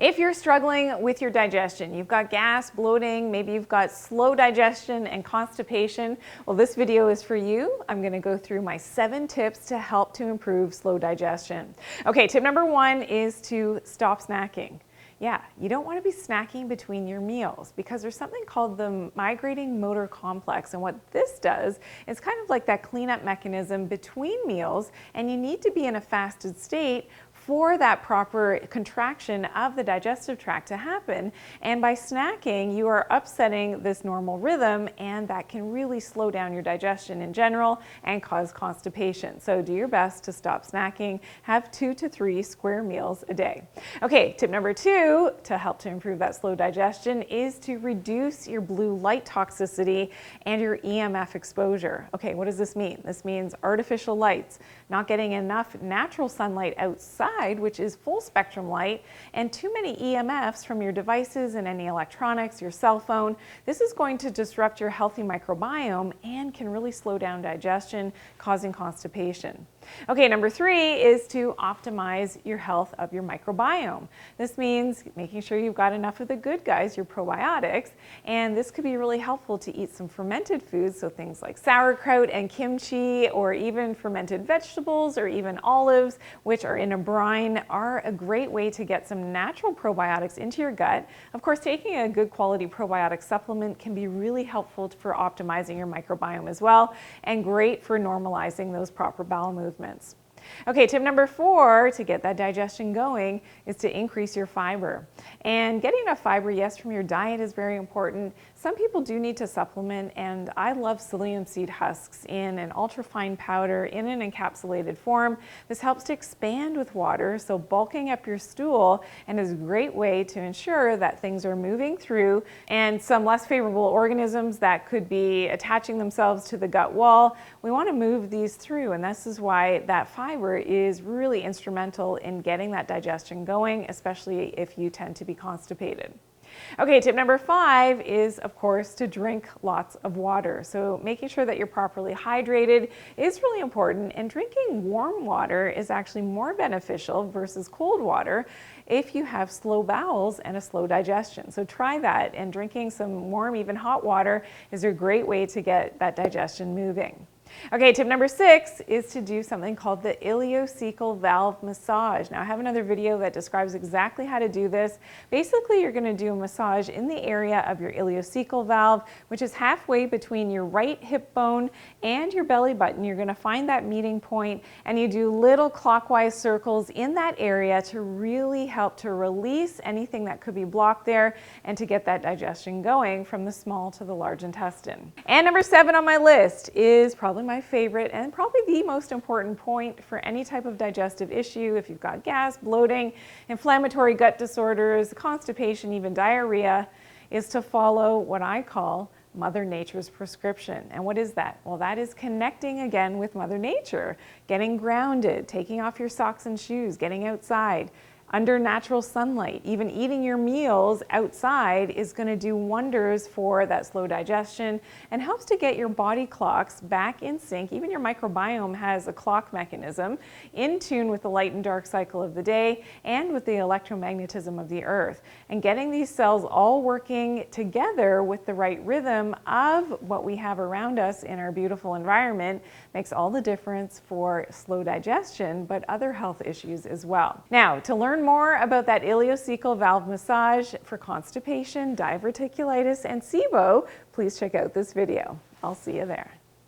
If you're struggling with your digestion, you've got gas, bloating, maybe you've got slow digestion and constipation, well, this video is for you. I'm going to go through my 7 tips to help to improve slow digestion. Okay, tip number 1 is to stop snacking. Yeah, you don't want to be snacking between your meals because there's something called the migrating motor complex, and what this does is kind of like that cleanup mechanism between meals, and you need to be in a fasted state for that proper contraction of the digestive tract to happen. And by snacking, you are upsetting this normal rhythm, and that can really slow down your digestion in general and cause constipation. So do your best to stop snacking. Have 2 to 3 square meals a day. Okay, tip number 2 to help to improve that slow digestion is to reduce your blue light toxicity and your EMF exposure. Okay, what does this mean? This means artificial lights, not getting enough natural sunlight outside, which is full spectrum light, and too many EMFs from your devices and any electronics, your cell phone. This is going to disrupt your healthy microbiome and can really slow down digestion, causing constipation. Okay, number 3 is to optimize your health of your microbiome. This means making sure you've got enough of the good guys, your probiotics, and this could be really helpful to eat some fermented foods, so things like sauerkraut and kimchi, or even fermented vegetables, or even olives, which are in a brine, are a great way to get some natural probiotics into your gut. Of course, taking a good quality probiotic supplement can be really helpful for optimizing your microbiome as well, and great for normalizing those proper bowel movements. Okay, tip number 4 to get that digestion going is to increase your fiber. And getting enough fiber, yes, from your diet is very important. Some people do need to supplement, and I love psyllium seed husks in an ultrafine powder in an encapsulated form. This helps to expand with water, so bulking up your stool, and is a great way to ensure that things are moving through, and some less favorable organisms that could be attaching themselves to the gut wall, we want to move these through, and this is why that fiber is really instrumental in getting that digestion going, especially if you tend to be constipated. Okay, tip number 5 is, of course, to drink lots of water. So making sure that you're properly hydrated is really important, and drinking warm water is actually more beneficial versus cold water if you have slow bowels and a slow digestion. So try that, and drinking some warm, even hot water is a great way to get that digestion moving. Okay, tip number 6 is to do something called the Ileocecal valve massage. Now, I have another video that describes exactly how to do this. Basically, you're going to do a massage in the area of your ileocecal valve, which is halfway between your right hip bone and your belly button. You're going to find that meeting point, and you do little clockwise circles in that area to really help to release anything that could be blocked there and to get that digestion going from the small to the large intestine. And number 7 on my list is probably my favorite and probably the most important point for any type of digestive issue. If you've got gas, bloating, inflammatory gut disorders, constipation, even diarrhea, is to follow what I call Mother Nature's prescription. And what is that? Well, that is connecting again with Mother Nature, getting grounded, taking off your socks and shoes, getting outside, under natural sunlight. Even eating your meals outside is going to do wonders for that slow digestion and helps to get your body clocks back in sync. Even your microbiome has a clock mechanism in tune with the light and dark cycle of the day and with the electromagnetism of the earth. And getting these cells all working together with the right rhythm of what we have around us in our beautiful environment makes all the difference for slow digestion, but other health issues as well. Now, to learn more about that ileocecal valve massage for constipation, diverticulitis, and SIBO, please check out this video. I'll see you there.